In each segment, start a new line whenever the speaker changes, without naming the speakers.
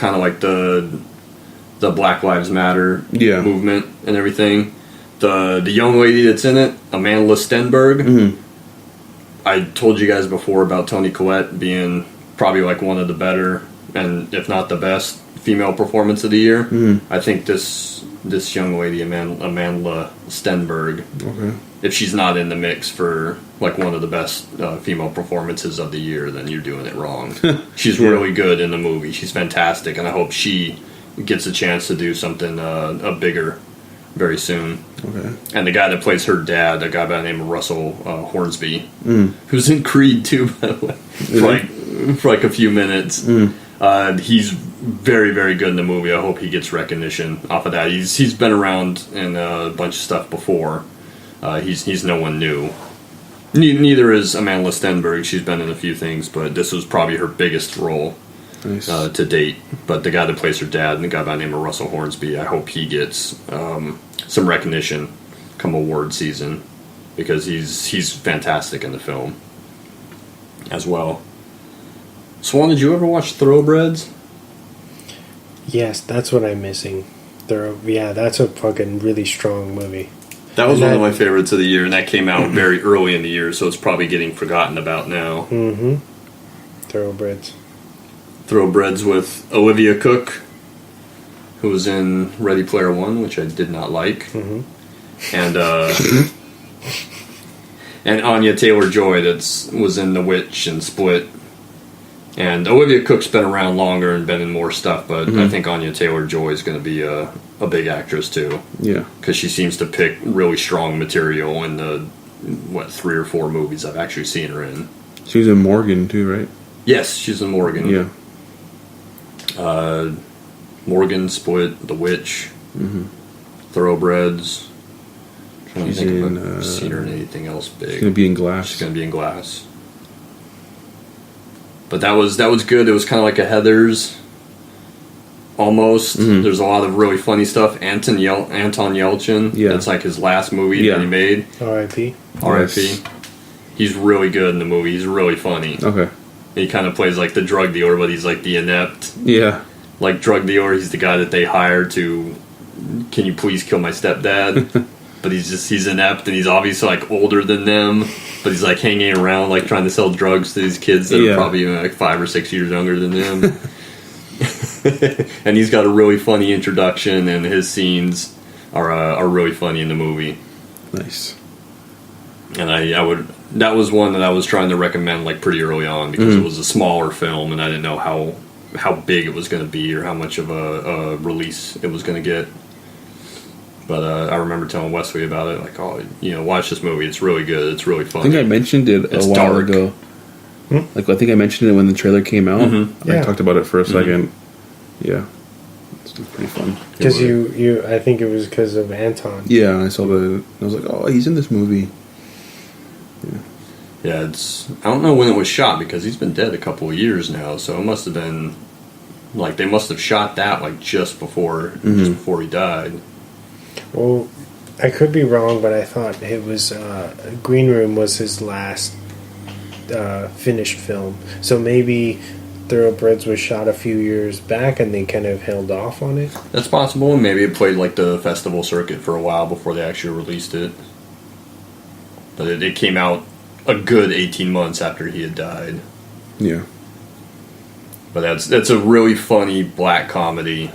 kind of like the Black Lives Matter movement and everything. The young lady that's in it, Amanda Stenberg. I told you guys before about Toni Collette being probably like one of the better, and if not the best, female performance of the year. I think this young lady, Amanda Stenberg, if she's not in the mix for like one of the best female performances of the year, then you're doing it wrong. She's really good in the movie. She's fantastic, and I hope she gets a chance to do something bigger very soon. And the guy that plays her dad, a guy by the name of Russell Hornsby, who's in Creed too, by the way, for like a few minutes. He's very, very good in the movie. I hope he gets recognition off of that. He's been around in a bunch of stuff before. He's no one new. Neither is Amanda Stenberg. She's been in a few things, but this was probably her biggest role to date. But the guy that plays her dad, and the guy by the name of Russell Hornsby, I hope he gets some recognition come award season, because he's fantastic in the film as well. Swan, did you ever watch Thoroughbreds?
Yes, that's what I'm missing. That's a fucking really strong movie.
That was one of my favorites of the year, and that came out very early in the year, so it's probably getting forgotten about now.
Thoroughbreds. Thoroughbreds
with Olivia Cooke, who was in Ready Player One, which I did not like, and Anya Taylor-Joy that was in The Witch and Split. And Olivia Cooke's been around longer and been in more stuff, but I think Anya Taylor-Joy is going to be a big actress too. Yeah, because she seems to pick really strong material in the 3 or 4 movies I've actually seen her in.
She was in Morgan too, right?
Yes, she's in Morgan.
Yeah.
Morgan, Split, The Witch, Thoroughbreds. I'm trying to think if I've seen her in anything else big.
She's going to be in Glass.
She's going to be in Glass. But that was good. It was kind of like a Heathers, almost. There's a lot of really funny stuff. Anton Yelchin. Yeah. That's like his last movie that he made.
R.I.P.
R.I.P. He's really good in the movie. He's really funny. Okay. He kind of plays like the drug dealer, but he's like the inept. Yeah. Like drug dealer, he's the guy that they hire to, can you please kill my stepdad? But he's inept, and he's obviously like older than them, but he's like hanging around like trying to sell drugs to these kids that are probably like 5 or 6 years younger than them. And he's got a really funny introduction, and his scenes are really funny in the movie.
Nice.
And that was one that I was trying to recommend like pretty early on, because it was a smaller film, and I didn't know how big it was going to be or how much of a release it was going to get. But I remember telling Wesley about it, like, watch this movie. It's really good. It's really funny.
I think I mentioned it a while ago. Like, I think I mentioned it when the trailer came out. I talked about it for a second. Yeah. It's pretty fun.
Because I think it was because of Anton.
Yeah, I saw I was like, oh, he's in this movie.
Yeah, I don't know when it was shot, because he's been dead a couple of years now, so it must have been, like, they must have shot that, like, just before he died.
Well, I could be wrong, but I thought it was Green Room was his last finished film. So maybe Thoroughbreds was shot a few years back, and they kind of held off on it.
That's possible, and maybe it played like the festival circuit for a while before they actually released it. But it came out a good 18 months after he had died.
Yeah.
But that's a really funny black comedy.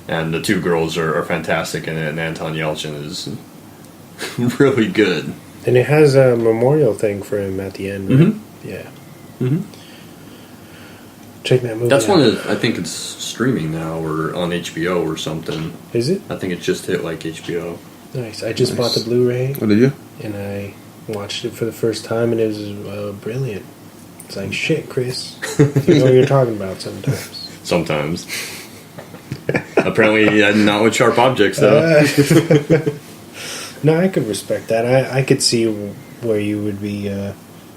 And the two girls are fantastic in it, and Anton Yelchin is really good.
And it has a memorial thing for him at the end, right? Yeah. Check that movie
That's
out.
one I think it's streaming now, or on HBO or something.
Is it?
I think it just hit like HBO.
Nice. I just bought the Blu-ray.
Oh, did you?
And I watched it for the first time, and it was brilliant. It's like, shit, Chris. You know what you're talking about sometimes.
Sometimes. Apparently, not with sharp objects, though.
No, I could respect that. I could see where you would be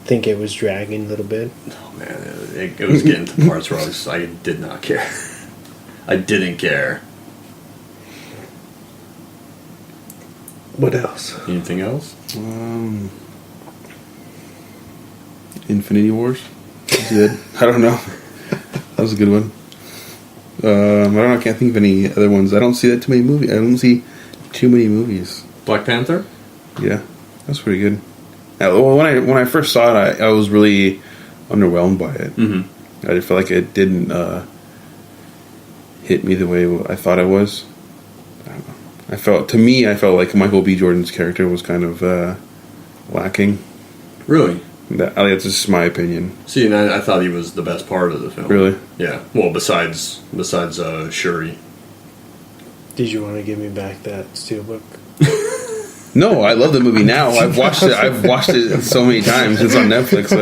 think it was dragging a little bit.
Oh man, it was getting to parts where I did not care. I didn't care.
What else?
Anything else?
Infinity Wars. That's good. I don't know. That was a good one. I don't know. I can't think of any other ones. I don't see that too many movies. I don't see too many movies.
Black Panther?
Yeah, that's pretty good. Well, when I first saw it, I was really underwhelmed by it. Mm-hmm. I felt like it didn't hit me the way I thought it was. I don't know. I felt like Michael B. Jordan's character was kind of lacking.
Really?
That's just my opinion.
See, and I thought he was the best part of the film.
Really?
Yeah. Well, besides Shuri.
Did you want to give me back that steelbook? No, I love the movie now. I've watched it so many times. It's on Netflix.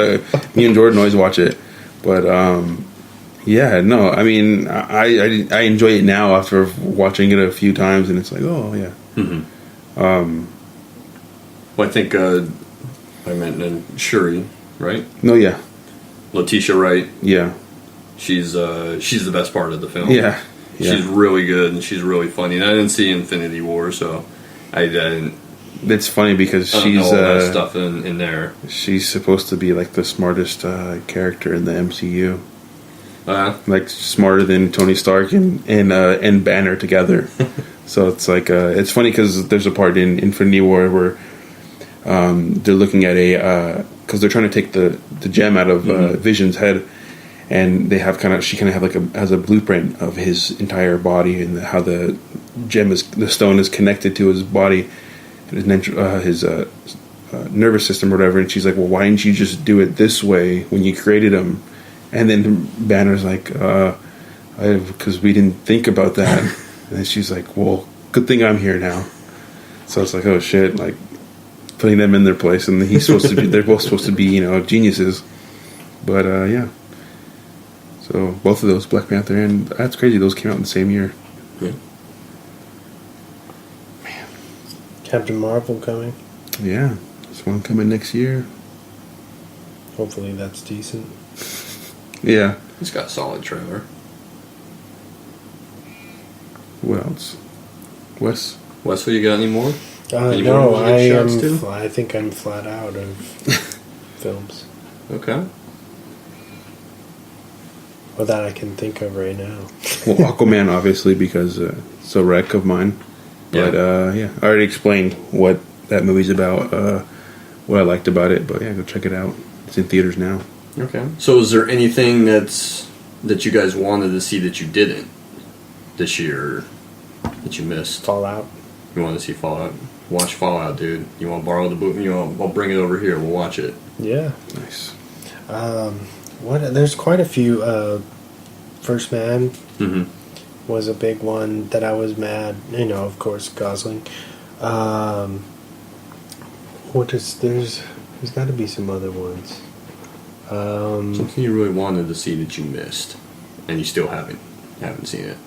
Me and Jordan always watch it. But yeah, no. I mean, I enjoy it now after watching it a few times, and it's like, oh yeah. Mm-hmm.
Well, I think I meant Shuri, right?
No, yeah.
Letitia Wright.
Yeah.
She's the best part of the film.
Yeah.
She's really good and she's really funny. And I didn't see Infinity War, so I didn't.
It's funny because she's
know all that stuff in there.
She's supposed to be like the smartest character in the MCU. Like smarter than Tony Stark and Banner together. So it's like it's funny because there's a part in Infinity War where they're looking at because they're trying to take the gem out of Vision's head, and they have she has a blueprint of his entire body and how the stone is connected to his body. His nervous system or whatever, and she's like, well, why didn't you just do it this way when you created him? And then Banner's like, because we didn't think about that. And she's like, well, good thing I'm here now. So it's like, oh shit, like putting them in their place, and they're both supposed to be, geniuses. But yeah. So both of those, Black Panther and that's crazy, those came out in the same year.
Yeah.
Captain Marvel coming.
Yeah, there's one coming next year.
Hopefully that's decent.
Yeah.
It's got a solid trailer.
What else? Wes,
what you got any more?
No, I think I'm flat out of films.
Okay.
Well, that I can think of right now.
Well, Aquaman, obviously, because it's a wreck of mine. But yeah, I already explained what that movie's about, what I liked about it. But yeah, go check it out. It's in theaters now.
Okay. So is there anything that you guys wanted to see that you didn't this year that you missed?
Fallout.
You want to see Fallout? Watch Fallout, dude. You want to borrow the book? I'll bring it over here. We'll watch it.
Yeah.
Nice.
There's quite a few. First Man.
Mm-hmm.
Was a big one that I was mad. Of course, Gosling. There's got to be some other ones.
Something you really wanted to see that you missed, and you still haven't seen it.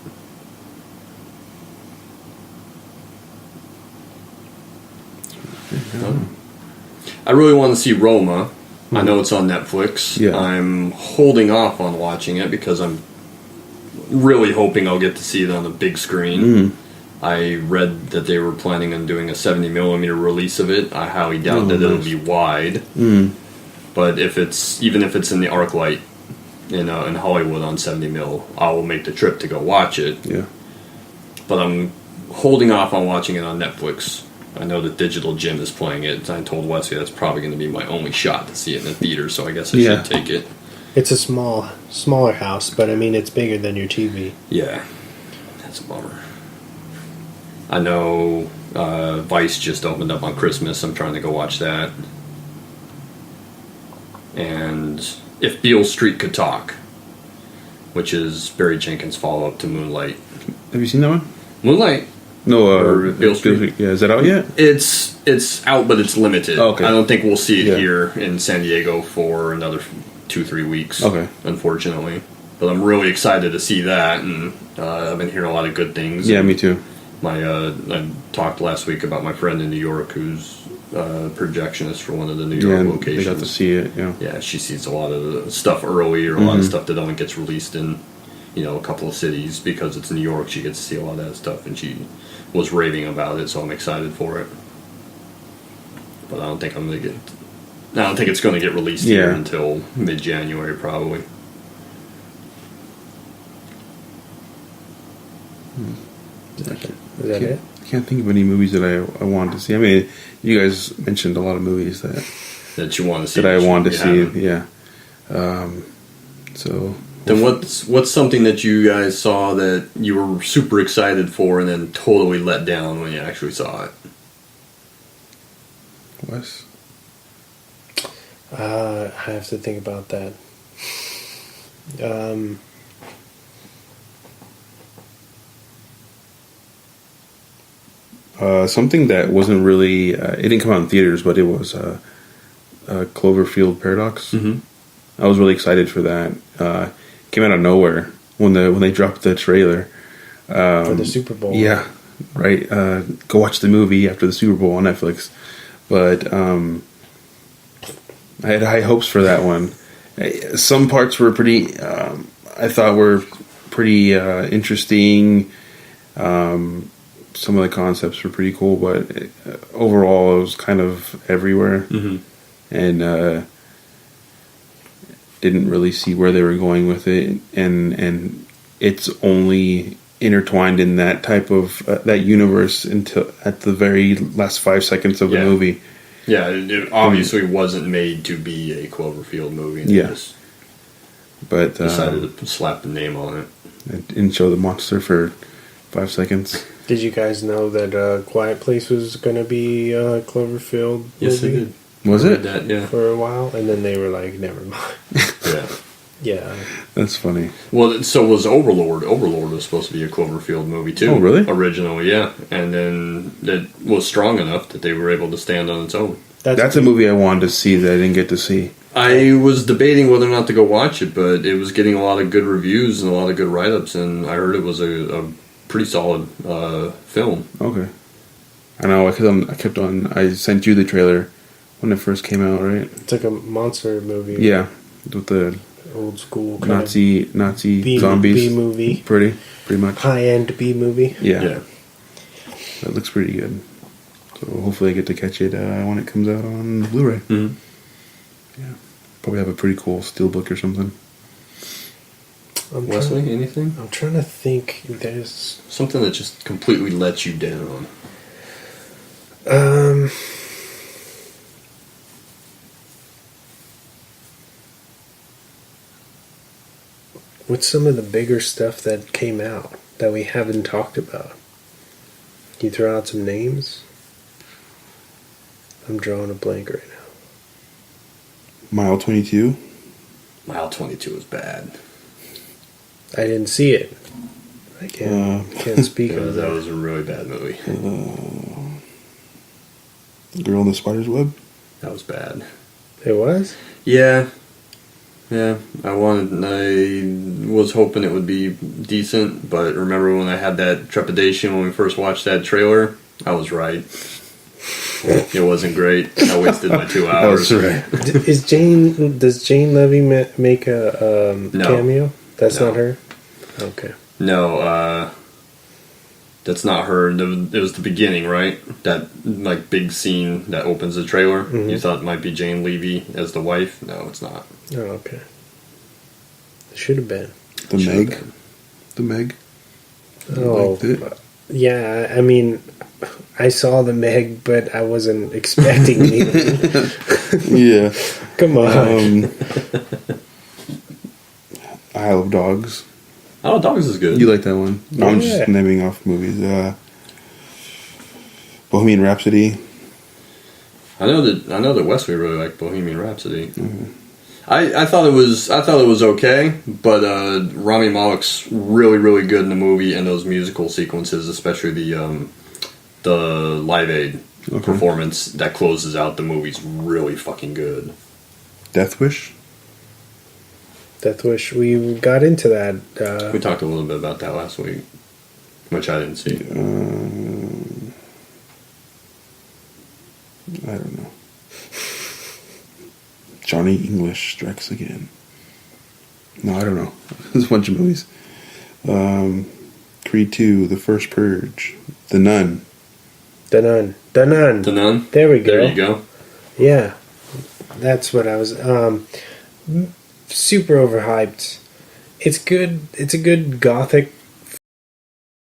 I really want to see Roma. Mm-hmm. I know it's on Netflix.
Yeah.
I'm holding off on watching it because I'm really hoping I'll get to see it on the big screen.
Mm.
I read that they were planning on doing a 70mm release of it. I highly doubt that it'll be wide.
Mm.
But even if it's in the ArcLight in Hollywood on 70mm, I will make the trip to go watch it.
Yeah.
But I'm holding off on watching it on Netflix. I know that Digital Jim is playing it. I told Wesley that's probably going to be my only shot to see it in the theater, so I guess I should take it.
It's a smaller house, but I mean it's bigger than your TV.
Yeah, that's a bummer. I know Vice just opened up on Christmas. I'm trying to go watch that. And If Beale Street Could Talk, which is Barry Jenkins' follow-up to Moonlight.
Have you seen that one?
Moonlight?
No,
Beale Street.
Yeah, is that out yet?
It's out, but it's limited.
Oh, okay.
I don't think we'll see it here in San Diego for another 2-3 weeks.
Okay.
Unfortunately. But I'm really excited to see that, and I've been hearing a lot of good things.
Yeah, me too.
I talked last week about my friend in New York who's a projectionist for one of the New York locations.
They got to see it,
Yeah, she sees a lot of the stuff early, or a lot of stuff that only gets released in, a couple of cities. Because it's New York, she gets to see a lot of that stuff, and she was raving about it, so I'm excited for it. But I don't think it's going to get released here until mid-January, probably.
Is that it?
I can't think of any movies that I wanted to see. I mean, you guys mentioned a lot of movies
that you want to see.
That I wanted to see, yeah. So
then, what's something that you guys saw that you were super excited for, and then totally let down when you actually saw it?
Wes?
I have to think about that.
Something that wasn't really... it didn't come out in theaters, but it was Cloverfield Paradox.
Mm-hmm.
I was really excited for that. Came out of nowhere when they dropped the trailer.
For the Super Bowl.
Yeah, right. Go watch the movie after the Super Bowl on Netflix. But I had high hopes for that one. Some parts were pretty... I thought were pretty interesting. Some of the concepts were pretty cool, but overall it was kind of everywhere.
Mm-hmm.
And didn't really see where they were going with it. And it's only intertwined in that type of that universe until at the very last 5 seconds of the movie.
Yeah, it obviously wasn't made to be a Cloverfield movie.
Yeah.
Just
but
decided to slap the name on it.
It didn't show the monster for 5 seconds.
Did you guys know that Quiet Place was going to be a Cloverfield movie?
Yes, they did.
Was it?
That, yeah.
For a while, and then they were like, never mind.
Yeah.
Yeah.
That's funny.
Well, so was Overlord. Overlord was supposed to be a Cloverfield movie, too.
Oh, really?
Originally, yeah. And then it was strong enough that they were able to stand on its own.
That's a movie I wanted to see that I didn't get to see.
I was debating whether or not to go watch it, but it was getting a lot of good reviews and a lot of good write-ups, and I heard it was a pretty solid film.
Okay. I know, because I sent you the trailer when it first came out, right?
It's like a monster movie.
Yeah, with the
old school kind
Nazi
B,
zombies.
B movie.
Pretty much.
High-end B movie.
Yeah. That looks pretty good. So hopefully I get to catch it when it comes out on Blu-ray.
Mm-hmm.
Yeah. Probably have a pretty cool steelbook or something.
Wesley, anything?
I'm trying to think. There's
something that just completely lets you down.
What's some of the bigger stuff that came out that we haven't talked about? Can you throw out some names? I'm drawing a blank right now.
Mile 22?
Mile 22 is bad.
I didn't see it. I can't speak on that.
That was a really bad movie.
Girl in the Spider's Web?
That was bad.
It was?
Yeah. Yeah, I was hoping it would be decent, but remember when I had that trepidation when we first watched that trailer? I was right. It wasn't great. I wasted my 2 hours.
That's right.
Does Jane Levy make a cameo? That's not her? Okay.
No, that's not her. It was the beginning, right? That like big scene that opens the trailer. Mm-hmm. You thought it might be Jane Levy as the wife. No, it's not.
Oh, okay. It should have been.
The Meg? The Meg?
Oh, yeah. I mean, I saw the Meg, but I wasn't expecting anything.
Yeah.
Come on.
Isle of Dogs.
Isle of Dogs is good.
You like that one? No, I'm just naming off movies. Bohemian Rhapsody.
I know that Wesley really liked Bohemian Rhapsody. Mm-hmm. I thought it was okay, but Rami Malek's really, really good in the movie and those musical sequences, especially the Live Aid performance that closes out the movie's really fucking good.
Death Wish.
We got into that.
We talked a little bit about that last week, which I didn't see.
I don't know. Johnny English Strikes Again. No, I don't know. There's a bunch of movies. Creed 2, The First Purge, The Nun.
The Nun. There we go.
There you go.
Yeah. That's what I was... super overhyped. It's good. It's a good gothic